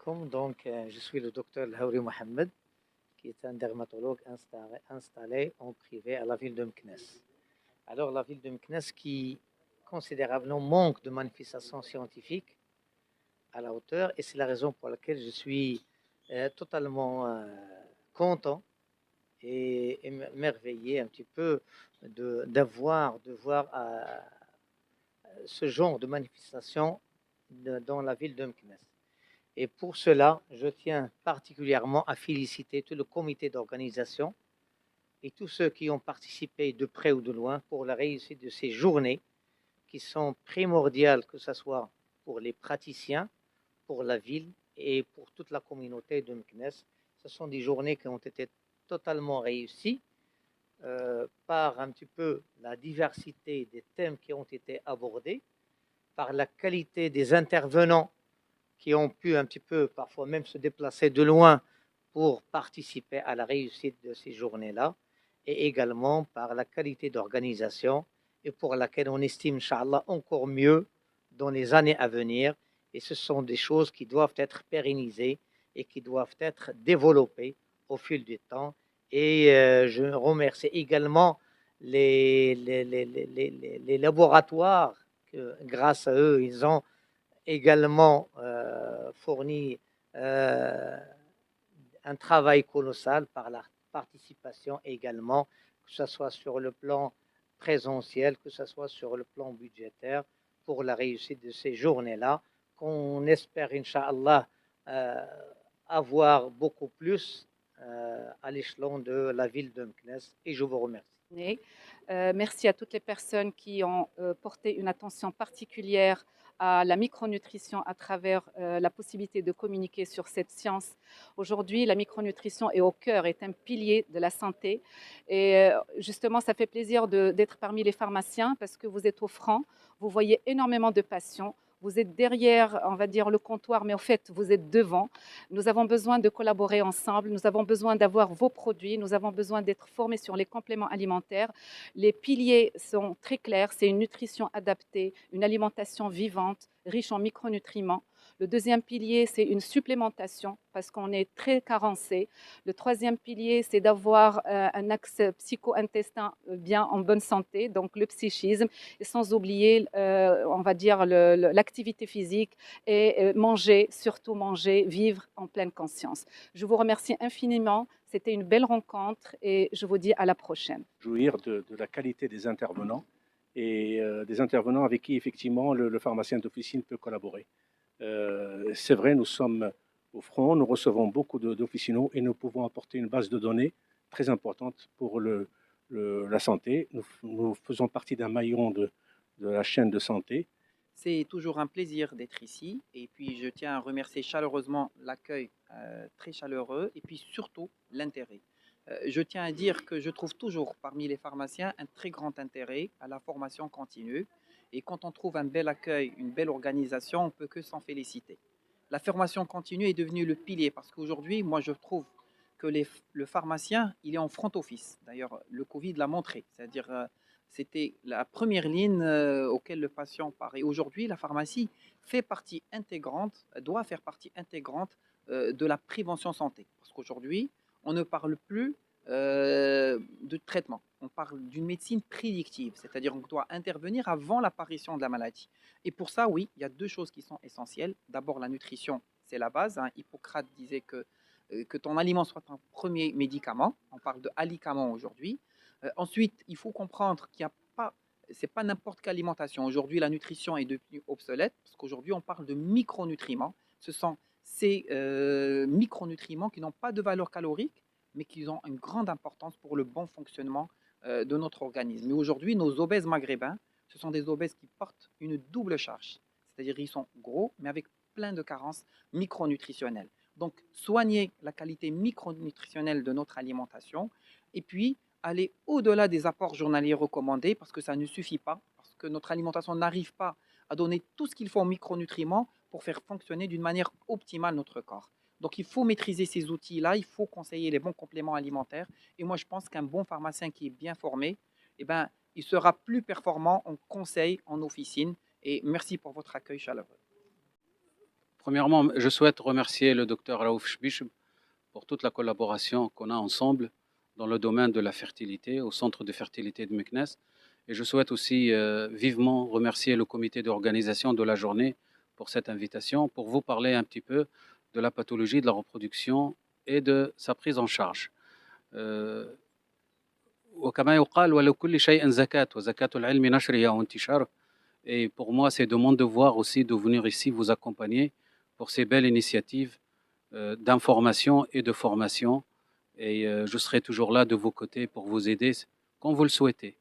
alaikum. Je suis le docteur Lahouri Mohamed, qui est un dermatologue installé en privé à la ville de Meknès. Alors, la ville de Meknès qui considérablement manque de manifestations scientifiques à la hauteur, et c'est la raison pour laquelle je suis totalement content et merveillé un petit peu de voir ce genre de manifestation dans la ville de Meknès. Et pour cela, je tiens particulièrement à féliciter tout le comité d'organisation et tous ceux qui ont participé de près ou de loin pour la réussite de ces journées qui sont primordiales, que ce soit pour les praticiens, pour la ville et pour toute la communauté de Meknès. Ce sont des journées qui ont été totalement réussies par un petit peu la diversité des thèmes qui ont été abordés, par la qualité des intervenants qui ont pu un petit peu parfois même se déplacer de loin pour participer à la réussite de ces journées-là, et également par la qualité d'organisation et pour laquelle on estime, Inch'Allah, encore mieux dans les années à venir. Et ce sont des choses qui doivent être pérennisées et qui doivent être développées au fil du temps. Et je remercie également les laboratoires que, grâce à eux, ils ont également fourni un travail colossal par la participation également, que ce soit sur le plan présentiel, que ce soit sur le plan budgétaire, pour la réussite de ces journées-là, qu'on espère, Inch'Allah, avoir beaucoup plus à l'échelon de la ville de Meknès. Et je vous remercie. Merci à toutes les personnes qui ont porté une attention particulière à la micronutrition à travers la possibilité de communiquer sur cette science. Aujourd'hui, la micronutrition est au cœur, est un pilier de la santé. Et justement, ça fait plaisir d'être parmi les pharmaciens parce que vous êtes au front, vous voyez énormément de patients. Vous êtes derrière, on va dire, le comptoir, mais en fait, vous êtes devant. Nous avons besoin de collaborer ensemble. Nous avons besoin d'avoir vos produits. Nous avons besoin d'être formés sur les compléments alimentaires. Les piliers sont très clairs. C'est une nutrition adaptée, une alimentation vivante, riche en micronutriments. Le deuxième pilier, c'est une supplémentation parce qu'on est très carencé. Le troisième pilier, c'est d'avoir un axe psycho-intestin bien en bonne santé, donc le psychisme, et sans oublier, on va dire, l'activité physique et manger, surtout manger, vivre en pleine conscience. Je vous remercie infiniment. C'était une belle rencontre et je vous dis à la prochaine. Jouir de la qualité des intervenants et des intervenants avec qui effectivement le pharmacien d'officine peut collaborer. C'est vrai, nous sommes au front, nous recevons beaucoup d'officinaux et nous pouvons apporter une base de données très importante pour la santé. Nous faisons partie d'un maillon de la chaîne de santé. C'est toujours un plaisir d'être ici et puis je tiens à remercier chaleureusement l'accueil très chaleureux et puis surtout l'intérêt. Je tiens à dire que je trouve toujours parmi les pharmaciens un très grand intérêt à la formation continue et quand on trouve un bel accueil, une belle organisation, on ne peut que s'en féliciter. La formation continue est devenue le pilier parce qu'aujourd'hui, moi je trouve que le pharmacien, il est en front office. D'ailleurs, le Covid l'a montré, c'est-à-dire c'était la première ligne auquel le patient part. Et aujourd'hui, la pharmacie fait partie intégrante, doit faire partie intégrante de la prévention santé. Parce qu'aujourd'hui, on ne parle plus de traitement. On parle d'une médecine prédictive, c'est-à-dire qu'on doit intervenir avant l'apparition de la maladie. Et pour ça, oui, il y a deux choses qui sont essentielles. D'abord, la nutrition, c'est la base. Hippocrate disait que ton aliment soit un premier médicament. On parle de alicament aujourd'hui. Ensuite, il faut comprendre qu'il n'y a pas, c'est pas n'importe quelle alimentation. Aujourd'hui, la nutrition est devenue obsolète parce qu'aujourd'hui, on parle de micronutriments. Ce sont ces micronutriments qui n'ont pas de valeur calorique, mais qui ont une grande importance pour le bon fonctionnement de notre organisme. Mais aujourd'hui, nos obèses maghrébins, ce sont des obèses qui portent une double charge. C'est-à-dire qu'ils sont gros, mais avec plein de carences micronutritionnelles. Donc, soigner la qualité micronutritionnelle de notre alimentation et puis aller au-delà des apports journaliers recommandés parce que ça ne suffit pas, parce que notre alimentation n'arrive pas à donner tout ce qu'il faut en micronutriments pour faire fonctionner d'une manière optimale notre corps. Donc il faut maîtriser ces outils-là, il faut conseiller les bons compléments alimentaires. Et moi, je pense qu'un bon pharmacien qui est bien formé, eh ben, il sera plus performant en conseil, en officine. Et merci pour votre accueil chaleureux. Premièrement, je souhaite remercier le docteur Raouf Shbish pour toute la collaboration qu'on a ensemble dans le domaine de la fertilité, au centre de fertilité de Meknès. Et je souhaite aussi vivement remercier le comité d'organisation de la journée pour cette invitation, pour vous parler un petit peu de la pathologie de la reproduction et de sa prise en charge. وكما يقال ولكل شيء زكاة وزكاة العلم نشره وانتشاره. Et pour moi, c'est de mon devoir aussi de venir ici vous accompagner pour ces belles initiatives d'information et de formation. Et je serai toujours là de vos côtés pour vous aider quand vous le souhaitez.